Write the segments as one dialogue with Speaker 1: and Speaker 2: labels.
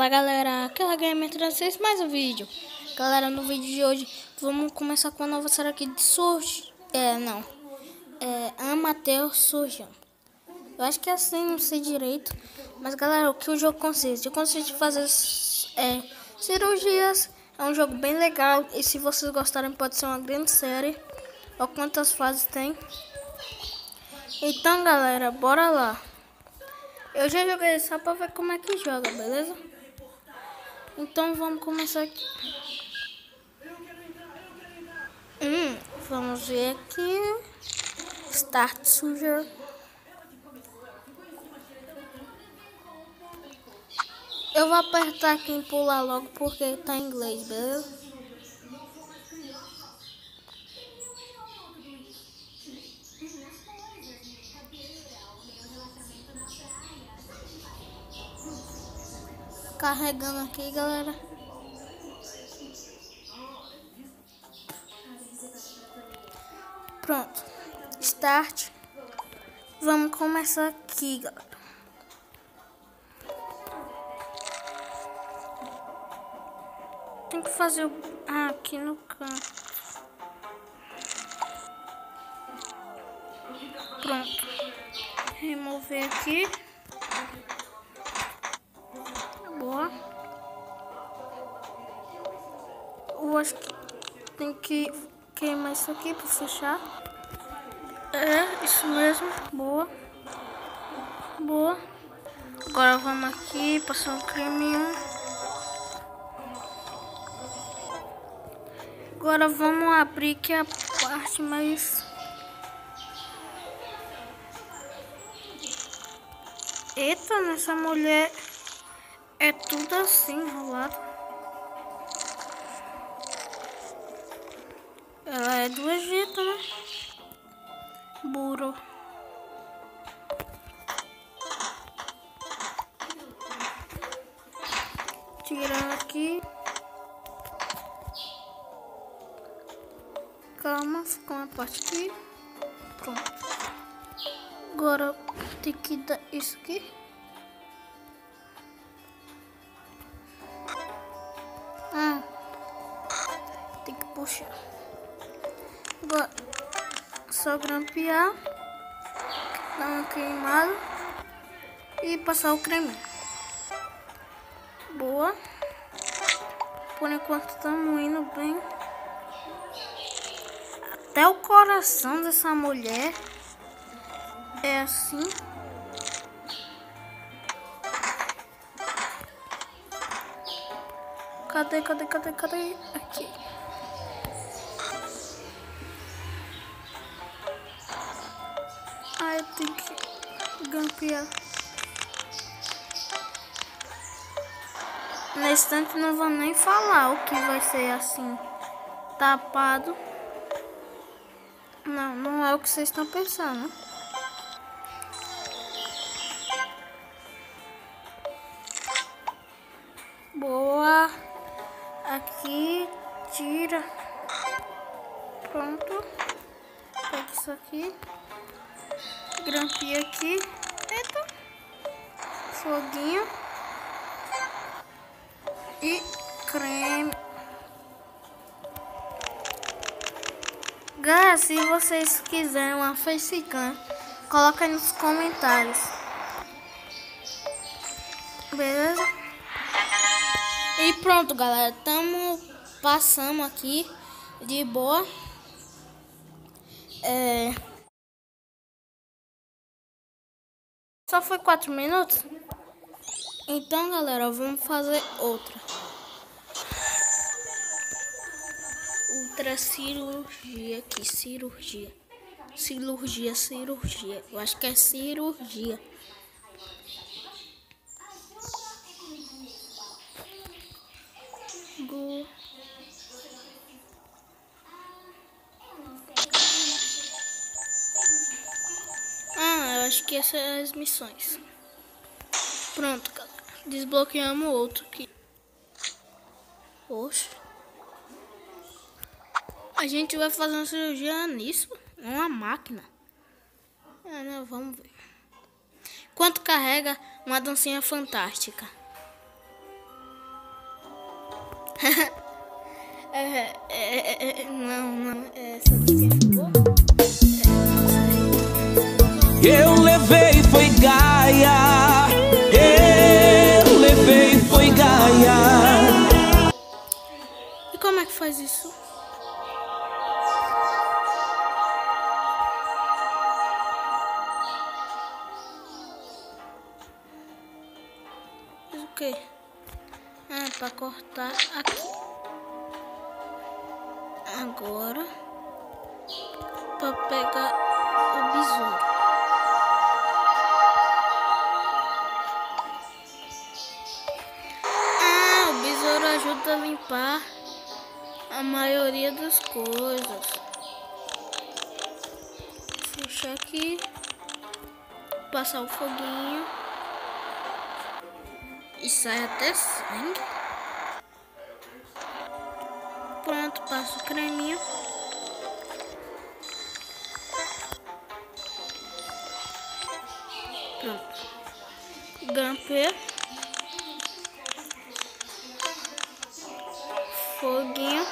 Speaker 1: Fala galera, aqui é a Gamer 36, mais um vídeo. Galera, no vídeo de hoje vamos começar com a nova série aqui de Surge. Amateur Surgeon. Eu acho que é assim, não sei direito. Mas galera, o que o jogo consiste? Consiste em fazer cirurgias. É um jogo bem legal. E se vocês gostarem, pode ser uma grande série. Olha quantas fases tem. Então galera, bora lá. Eu já joguei só pra ver como é que joga, beleza? Então vamos começar aqui. Vamos ver aqui. Start Surgery. Eu vou apertar aqui em pular logo porque tá em inglês, beleza? Carregando aqui, galera. Pronto. Start. Vamos começar aqui, galera. Tem que fazer o... aqui no canto. Pronto. Remover aqui. Boa. Eu acho que tem que queimar isso aqui para fechar. É, isso mesmo. Boa. Boa. Agora vamos aqui, passar um creminho. Agora vamos abrir aqui a parte mais... Eita, nessa mulher é tudo assim enrolado. Ela é do Egito, né? Burro. Tirando aqui. Calma, ficou uma parte aqui. Pronto. Agora tem que dar isso aqui. Tem que puxar. Agora só grampear, dar uma queimada e passar o creme. Boa. Por enquanto estamos indo bem. Até o coração dessa mulher é assim. Cadê? Aqui. Eu tenho que grampear. Nesse instante não vou nem falar o que vai ser assim, tapado. Não é o que vocês estão pensando. Boa. Aqui, tira. Pronto. Pega isso aqui. Grampinha aqui. Eita. Foguinho. E creme. Galera, se vocês quiserem uma facecam, coloca aí nos comentários. Beleza? E pronto, galera. Passamos aqui de boa. Só foi 4 minutos. Então, galera, vamos fazer outra. Outra cirurgia aqui. Cirurgia. Eu acho que é cirurgia. Eu acho que essas são as missões. Pronto, galera. Desbloqueamos outro aqui. Poxa. A gente vai fazer uma cirurgia nisso? Uma máquina. Não, vamos ver. Quanto carrega uma dancinha fantástica? Não, essa daqui ficou.
Speaker 2: Eu levei foi Gaia. Eu levei foi Gaia.
Speaker 1: E como é que faz isso? Faz o quê? Pra cortar aqui. Agora pra pegar o besouro. O besouro ajuda a limpar a maioria das coisas. Fechar aqui, passar o foguinho e sai até sangue. Pronto, passo o creminho. Pronto. Grampei. Foguinho.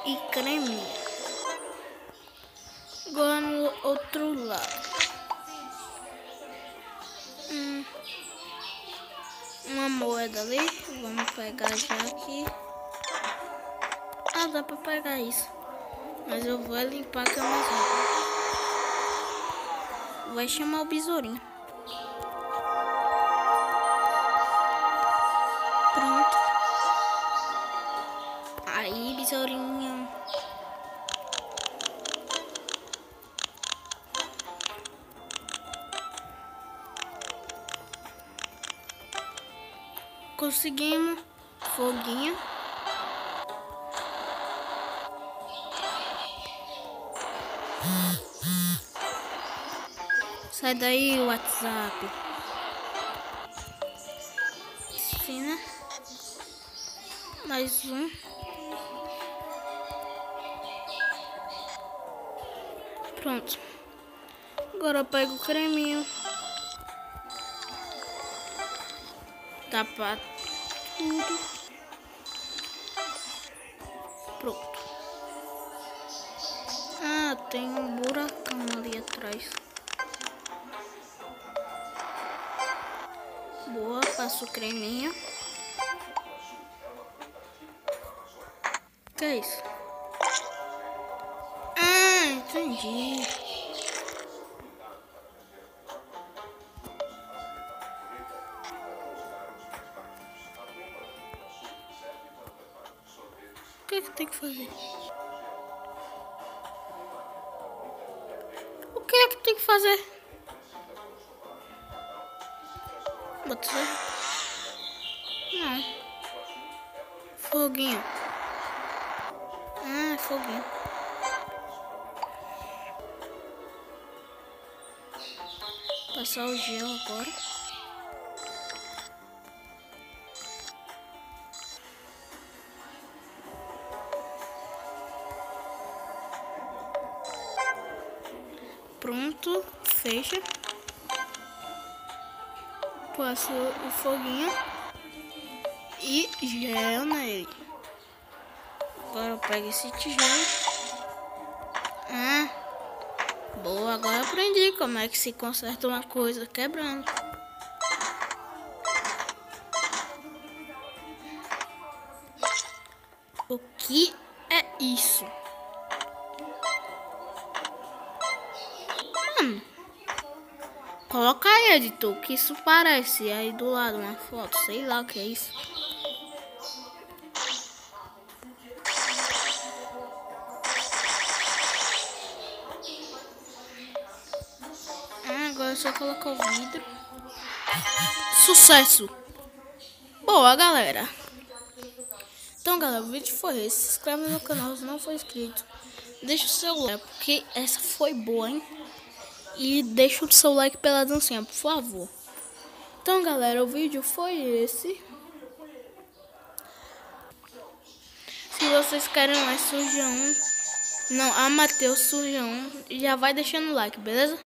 Speaker 1: E creminho. Agora no outro lado. Uma moeda ali. Vamos pegar já aqui. Dá pra pegar isso. Mas eu vou limpar que é mais rápido. Vai chamar o besourinho. Pronto. Aí, besourinho. Conseguimos. Foguinho. Sai daí, WhatsApp. Sim, né? Mais um. Pronto. Agora eu pego o creminho. Tapa tudo. Pronto. Tem um buracão ali atrás. Boa, passo o creminho. Que é isso? Entendi. O que tem que fazer? O que é que tem que fazer? Bota não. Foguinho. Foguinho. Passar o gel agora. Pronto, fecha. Passo o foguinho e gel nele. Agora eu pego esse tijolo. Boa, agora eu aprendi como é que se conserta uma coisa quebrando. O que é isso? Coloca aí, editor, que isso parece aí do lado uma foto, sei lá o que é isso. Agora é só colocar o vidro. Sucesso! Boa, galera. Então, galera, o vídeo foi esse. Se inscreve no canal se não for inscrito. Deixa o seu like, porque essa foi boa, hein? E deixa o seu like pela dancinha, por favor. Então, galera, o vídeo foi esse. Se vocês querem mais Surja 1, não, a Matheus Surja 1, já vai deixando o like, beleza?